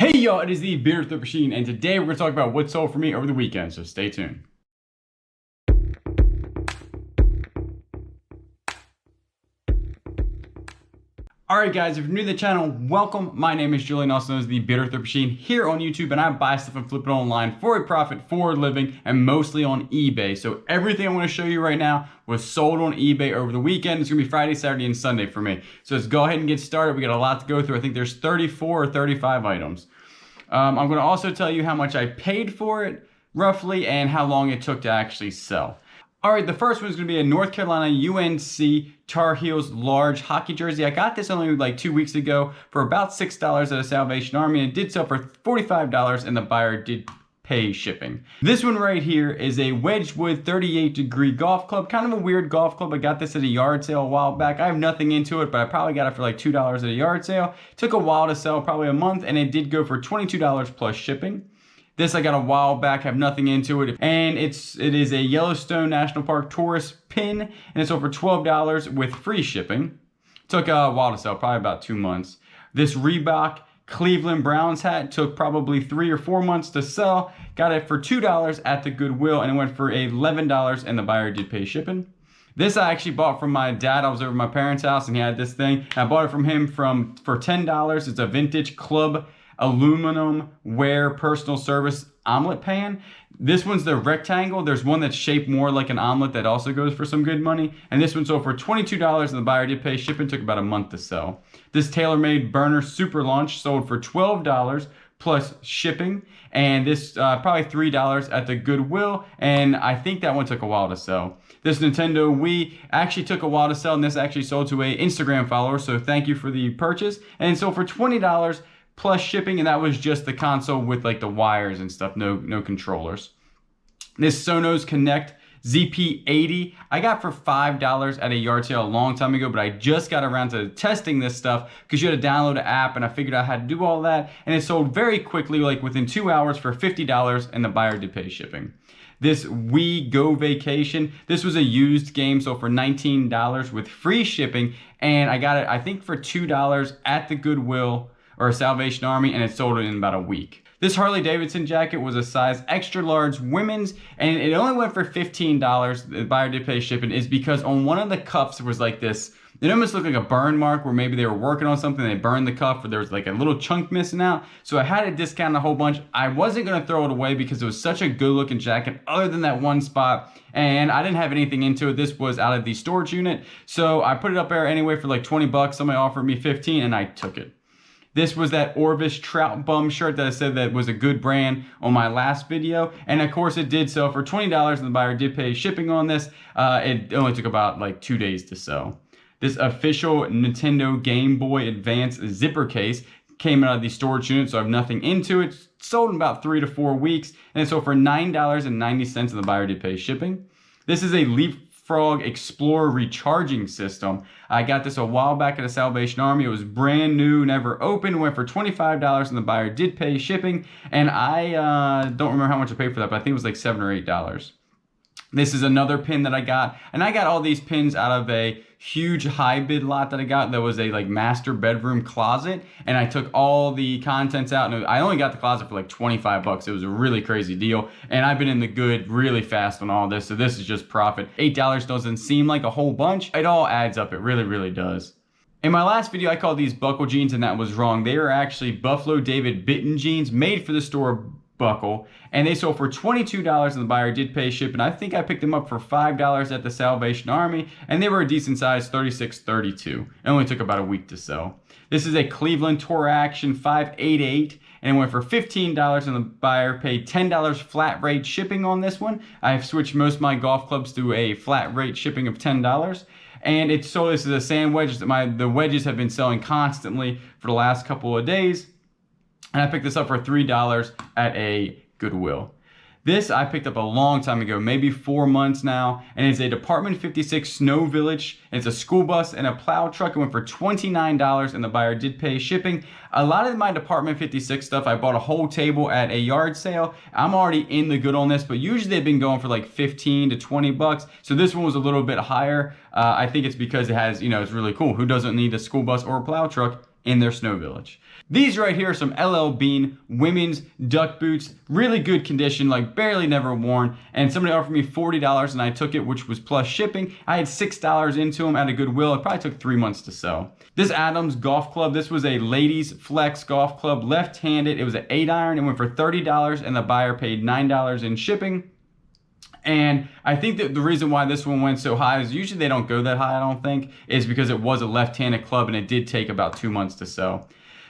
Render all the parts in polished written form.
Hey y'all, it is the Beer Thrift Machine, and today we're going to talk about what sold for me over the weekend, so stay tuned. Alright guys, if you're new to the channel, welcome. My name is Julian, also known as the Thrift Machine, here on YouTube, and I buy stuff and flip it online for a profit, for a living, and mostly on eBay. So everything I'm going to show you right now was sold on eBay over the weekend. It's going to be Friday, Saturday, and Sunday for me. So let's go ahead and get started. We got a lot to go through. I think there's 34 or 35 items. I'm going to also tell you how much I paid for it, roughly, and how long it took to actually sell. Alright, the first one is going to be a North Carolina UNC Tar Heels large hockey jersey. I got this only like 2 weeks ago for about $6 at a Salvation Army, and it did sell for $45, and the buyer did pay shipping. This one right here is a Wedgwood 38 degree golf club, kind of a weird golf club. I got this at a yard sale a while back. I have nothing into it, but I probably got it for like $2 at a yard sale. It took a while to sell, probably a month, and it did go for $22 plus shipping. This I got a while back, have nothing into it, and it is a Yellowstone National Park tourist pin, and it's over $12 with free shipping. Took a while to sell, probably about 2 months. This Reebok Cleveland Browns hat took probably 3 or 4 months to sell. Got it for $2 at the Goodwill, and it went for $11, and the buyer did pay shipping. This I actually bought from my dad. I was over at my parents' house, and he had this thing. I bought it from him for $10. It's a vintage club aluminum ware personal service omelet pan. This one's the rectangle. There's one that's shaped more like an omelet that also goes for some good money. And this one sold for $22, and the buyer did pay shipping. Took about a month to sell. This TaylorMade burner super launch sold for $12 plus shipping. And this probably $3 at the Goodwill. And I think that one took a while to sell. This Nintendo Wii actually took a while to sell, and this actually sold to a Instagram follower. So thank you for the purchase. And it sold for $20 plus shipping, and that was just the console with like the wires and stuff, no controllers. This Sonos Connect ZP80 I got for $5 at a yard sale a long time ago, but I just got around to testing this stuff because you had to download an app, and I figured out how to do all that, and it sold very quickly, like within 2 hours for $50, and the buyer did pay shipping. This Wii Go Vacation, this was a used game, so for $19 with free shipping, and I got it I think for $2 at the Goodwill or a Salvation Army, and it sold in about a week. This Harley Davidson jacket was a size extra large women's, and it only went for $15. The buyer did pay shipping, is because on one of the cuffs was like this, it almost looked like a burn mark where maybe they were working on something, they burned the cuff, or there was like a little chunk missing out. So I had to discount a whole bunch. I wasn't gonna throw it away because it was such a good looking jacket other than that one spot, and I didn't have anything into it. This was out of the storage unit. So I put it up there anyway for like 20 bucks. Somebody offered me 15, and I took it. This was that Orvis Trout Bum shirt that I said that was a good brand on my last video. And of course it did sell for $20, and the buyer did pay shipping on this. It only took about like 2 days to sell. This official Nintendo Game Boy Advance zipper case came out of the storage unit, so I have nothing into it. Sold in about 3 to 4 weeks, and it sold for $9.90, and the buyer did pay shipping. This is a Leapfrog Explorer recharging system. I got this a while back at a Salvation Army. It was brand new, never opened, went for $25, and the buyer did pay shipping. And I don't remember how much I paid for that, but I think it was like $7 or $8. This is another pin that I got, and I got all these pins out of a huge high bid lot that I got. That was a like master bedroom closet, and I took all the contents out, and I only got the closet for like 25 bucks. It was a really crazy deal, and I've been in the good really fast on all this, so this is just profit. $8 doesn't seem like a whole bunch. It all adds up. It really does. In my last video, I called these buckle jeans, and that was wrong. They are actually Buffalo David Bitten jeans made for the store buckle, and they sold for $22, and the buyer did pay shipping. I think I picked them up for $5 at the Salvation Army, and they were a decent size, 36, 32. It only took about a week to sell. This is a Cleveland Tour Action 588, and it went for $15, and the buyer paid $10 flat rate shipping on this one. I've switched most of my golf clubs to a flat rate shipping of $10. And it's sold. This is a sand wedge. The wedges have been selling constantly for the last couple of days. And I picked this up for $3 at a Goodwill. This I picked up a long time ago, maybe 4 months now, and it's a Department 56 Snow Village. It's a school bus and a plow truck. It went for $29, and the buyer did pay shipping. A lot of my Department 56 stuff, I bought a whole table at a yard sale. I'm already in the good on this, but usually they've been going for like 15 to 20 bucks. So this one was a little bit higher. I think it's because it has, it's really cool. Who doesn't need a school bus or a plow truck in their snow village. These right here are some LL Bean women's duck boots, really good condition, like barely never worn, and somebody offered me $40 and I took it, which was plus shipping. I had $6 into them at a Goodwill. It probably took 3 months to sell. This Adams golf club, this was a ladies flex golf club, left-handed. It was an 8-iron. It went for $30 and the buyer paid $9 in shipping. And I think that the reason why this one went so high is usually they don't go that high, I don't think, is because it was a left-handed club and it did take about 2 months to sell.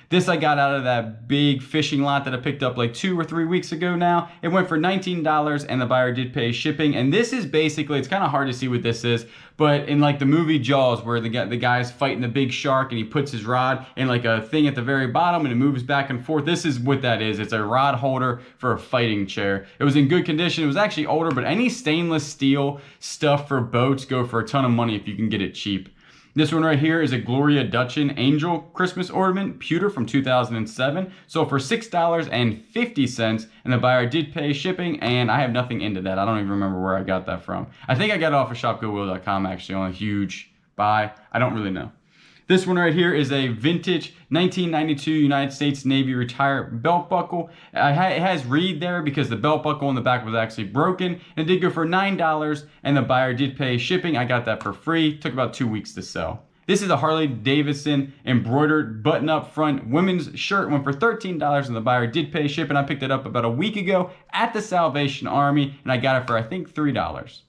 This I got out of that big fishing lot that I picked up like 2 or 3 weeks ago now. It went for $19 and the buyer did pay shipping. And this is basically, it's kind of hard to see what this is, but in like the movie Jaws where the guy's fighting the big shark and he puts his rod in like a thing at the very bottom and it moves back and forth. This is what that is. It's a rod holder for a fighting chair. It was in good condition. It was actually older, but any stainless steel stuff for boats go for a ton of money if you can get it cheap. This one right here is a Gloria Dutchin Angel Christmas ornament, pewter from 2007. Sold for $6.50 and the buyer did pay shipping and I have nothing into that. I don't even remember where I got that from. I think I got it off of shopgoodwill.com actually on a huge buy. I don't really know. This one right here is a vintage 1992 United States Navy retired belt buckle. It has Reed there because the belt buckle on the back was actually broken. And it did go for $9 and the buyer did pay shipping. I got that for free. Took about 2 weeks to sell. This is a Harley Davidson embroidered button-up front women's shirt. Went for $13 and the buyer did pay shipping. I picked it up about a week ago at the Salvation Army and I got it for I think $3.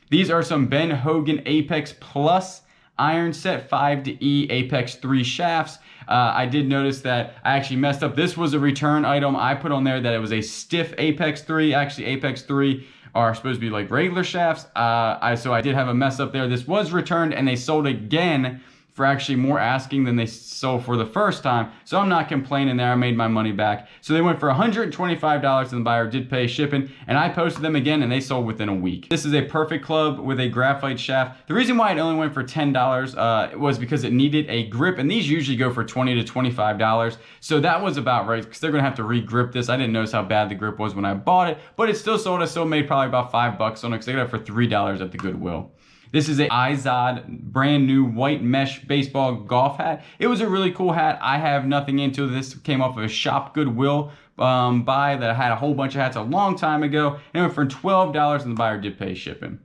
These are some Ben Hogan Apex Plus iron set 5 to E Apex 3 shafts. I did notice that I actually messed up. This was a return item. I put on there that it was a stiff Apex 3. Actually, Apex 3 are supposed to be like regular shafts. So I did have a mess up there. This was returned and they sold again for actually more asking than they sold for the first time. So I'm not complaining there. I made my money back. So they went for $125 and the buyer did pay shipping. And I posted them again and they sold within a week. This is a perfect club with a graphite shaft. The reason why it only went for $10 was because it needed a grip. And these usually go for $20 to $25. So that was about right because they're going to have to re-grip this. I didn't notice how bad the grip was when I bought it. But it still sold. I still made probably about $5 on it because I got it for $3 at the Goodwill. This is a Izod brand new white mesh baseball golf hat. It was a really cool hat. I have nothing into it. This came off of a Shop Goodwill buy that I had a whole bunch of hats a long time ago. And it went for $12 and the buyer did pay shipping.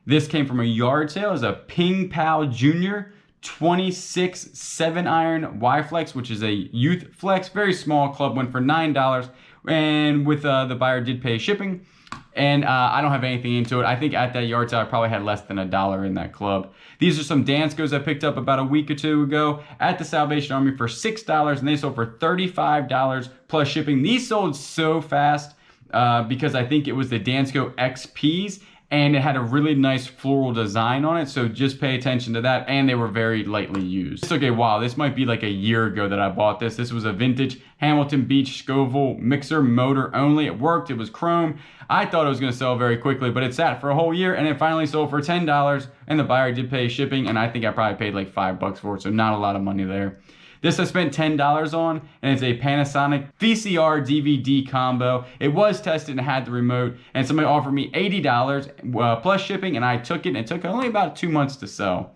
This came from a yard sale. It's a Ping Pao Jr. 26 7-iron Y-Flex, which is a youth flex. Very small club, went for $9. And with the buyer did pay shipping. And I don't have anything into it. I think at that yard sale, I probably had less than $1 in that club. These are some Danskos I picked up about a week or two ago at the Salvation Army for $6, and they sold for $35 plus shipping. These sold so fast because I think it was the Dansko XPs, and it had a really nice floral design on it, so just pay attention to that, and they were very lightly used. This took a while. This might be like a year ago that I bought this. This was a vintage Hamilton Beach Scoville mixer motor only. It worked. It was chrome. I thought it was going to sell very quickly, but it sat for a whole year, and it finally sold for $10, and the buyer did pay shipping, and I think I probably paid like $5 for it, so not a lot of money there. This I spent $10 on, and it's a Panasonic VCR DVD combo. It was tested and had the remote, and somebody offered me $80 plus shipping, and I took it, and it took only about 2 months to sell.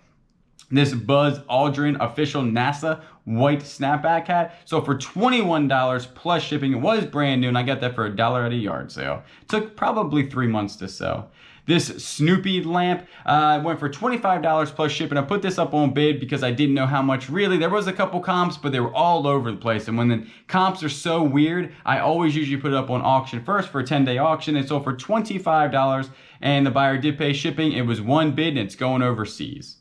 This Buzz Aldrin official NASA white snapback hat. So for $21 plus shipping, it was brand new, and I got that for $1 at a yard sale. Took probably 3 months to sell. This Snoopy lamp went for $25 plus shipping. I put this up on bid because I didn't know how much really. There was a couple comps, but they were all over the place. And when the comps are so weird, I always usually put it up on auction first for a 10-day auction. It sold for $25, and the buyer did pay shipping. It was one bid, and it's going overseas.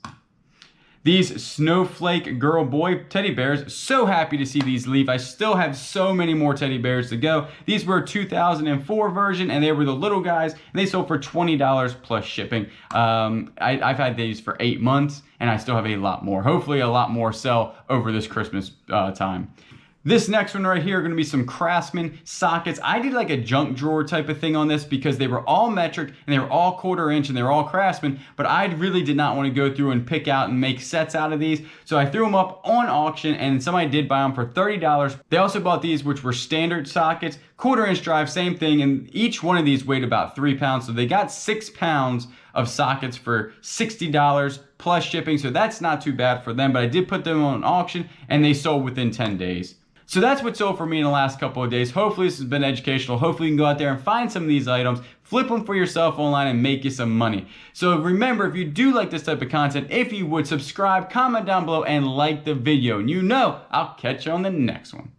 These Snowflake Girl Boy teddy bears, so happy to see these leave. I still have so many more teddy bears to go. These were a 2004 version, and they were the little guys, and they sold for $20 plus shipping. I've had these for 8 months, and I still have a lot more. Hopefully a lot more sell over this Christmas time. This next one right here are going to be some Craftsman sockets. I did like a junk drawer type of thing on this because they were all metric and they were all 1/4 inch and they were all Craftsman, but I really did not want to go through and pick out and make sets out of these. So I threw them up on auction and somebody did buy them for $30. They also bought these, which were standard sockets, 1/4 inch drive, same thing. And each one of these weighed about 3 pounds. So they got 6 pounds of sockets for $60 plus shipping, so that's not too bad for them, but I did put them on an auction and they sold within 10 days. So that's what sold for me in the last couple of days. Hopefully this has been educational. Hopefully you can go out there and find some of these items, flip them for yourself online and make you some money. So remember, if you do like this type of content, if you would subscribe, comment down below and like the video. And you know, I'll catch you on the next one.